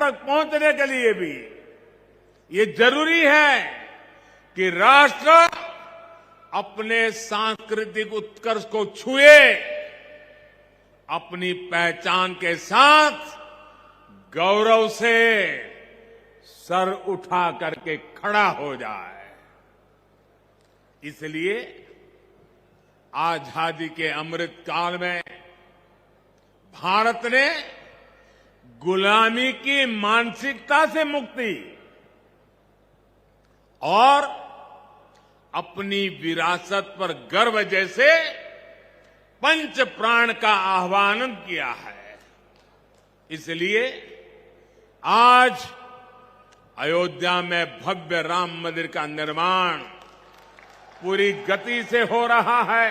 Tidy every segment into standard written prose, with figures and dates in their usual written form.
तक पहुंचने के लिए भी ये जरूरी है कि राष्ट्र अपने सांस्कृतिक उत्कर्ष को छुए, अपनी पहचान के साथ गौरव से सर उठा करके खड़ा हो जाए। इसलिए आजादी के अमृत काल में भारत ने गुलामी की मानसिकता से मुक्ति और अपनी विरासत पर गर्व जैसे पंच प्राण का आह्वान किया है। इसलिए आज अयोध्या में भव्य राम मंदिर का निर्माण पूरी गति से हो रहा है।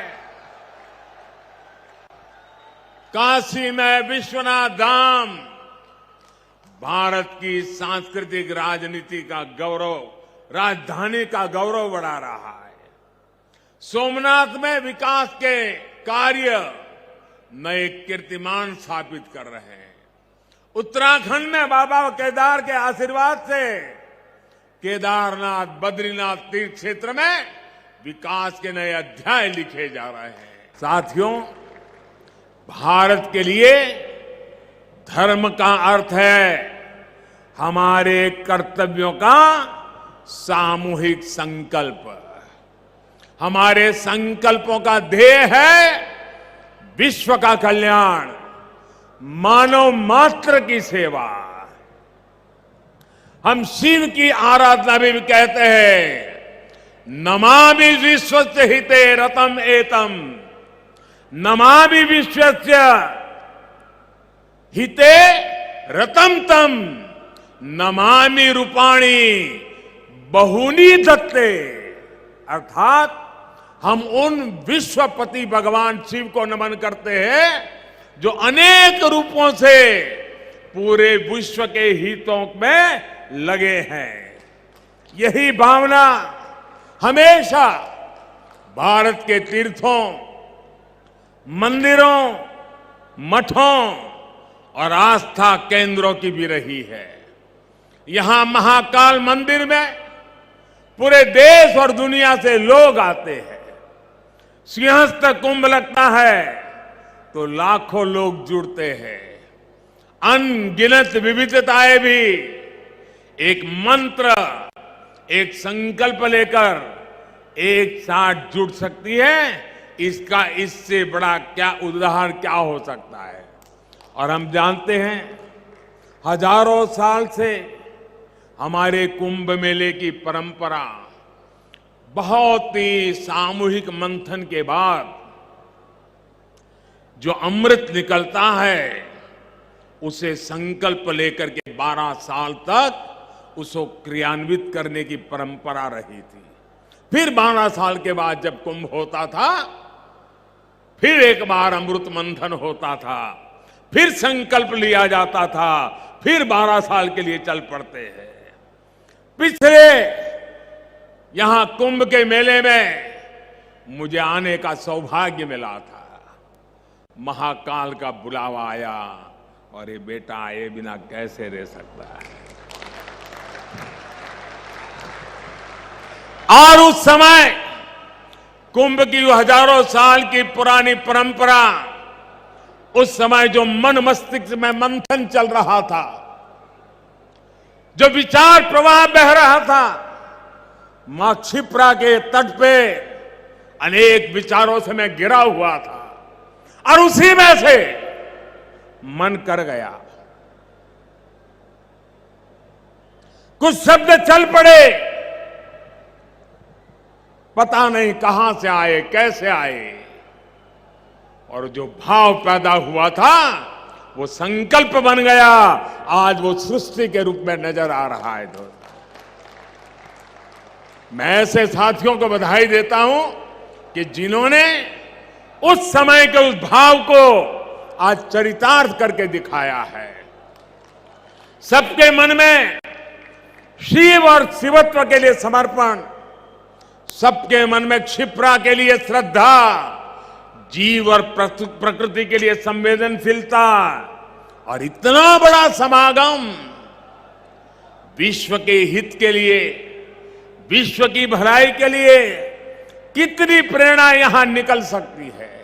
काशी में विश्वनाथ धाम भारत की सांस्कृतिक राजनीति का गौरव, राजधानी का गौरव बढ़ा रहा है। सोमनाथ में विकास के कार्य नए कीर्तिमान स्थापित कर रहे हैं। उत्तराखंड में बाबा केदार के आशीर्वाद से केदारनाथ, बद्रीनाथ तीर्थ क्षेत्र में विकास के नए अध्याय लिखे जा रहे हैं। साथियों, भारत के लिए धर्म का अर्थ है हमारे कर्तव्यों का सामूहिक संकल्प। हमारे संकल्पों का ध्येय है विश्व का कल्याण, मानव मात्र की सेवा। हम शिव की आराधना भी कहते हैं, नमामि विश्वस्य हिते रतम एतम, नमामि विश्वस्य हिते रतम तम, नमामि रूपाणी बहुनी दत्ते। अर्थात हम उन विश्वपति भगवान शिव को नमन करते हैं जो अनेक रूपों से पूरे विश्व के हितों में लगे हैं। यही भावना हमेशा भारत के तीर्थों, मंदिरों, मठों और आस्था केंद्रों की भी रही है। यहां महाकाल मंदिर में पूरे देश और दुनिया से लोग आते हैं। सिंहस्थ कुंभ लगता है तो लाखों लोग जुड़ते हैं। अनगिनत विविधताएं भी एक मंत्र, एक संकल्प लेकर एक साथ जुड़ सकती है। इसका इससे बड़ा क्या उदाहरण क्या हो सकता है। और हम जानते हैं हजारों साल से हमारे कुंभ मेले की परंपरा बहुत ही सामूहिक मंथन के बाद जो अमृत निकलता है उसे संकल्प लेकर के 12 साल तक उसको क्रियान्वित करने की परंपरा रही थी। फिर 12 साल के बाद जब कुंभ होता था, फिर एक बार अमृत मंथन होता था, फिर संकल्प लिया जाता था, फिर 12 साल के लिए चल पड़ते हैं। पिछले यहां कुंभ के मेले में मुझे आने का सौभाग्य मिला था। महाकाल का बुलावा आया और ये बेटा आए बिना कैसे रह सकता है। और उस समय कुंभ की हजारों साल की पुरानी परंपरा, उस समय जो मन मस्तिष्क में मंथन चल रहा था, जो विचार प्रवाह बह रहा था, मां क्षिप्रा के तट पे अनेक विचारों से मैं घिरा हुआ था और उसी में से मन कर गया। कुछ शब्द चल पड़े, पता नहीं कहां से आए, कैसे आए, और जो भाव पैदा हुआ था वो संकल्प बन गया। आज वो सृष्टि के रूप में नजर आ रहा है। दोस्तों, मैं ऐसे साथियों को बधाई देता हूं कि जिन्होंने उस समय के उस भाव को आज चरितार्थ करके दिखाया है। सबके मन में शिव और शिवत्व के लिए समर्पण, सबके मन में क्षिप्रा के लिए श्रद्धा, जीव और प्रकृति के लिए संवेदनशीलता, और इतना बड़ा समागम विश्व के हित के लिए, विश्व की भलाई के लिए कितनी प्रेरणा यहां निकल सकती है।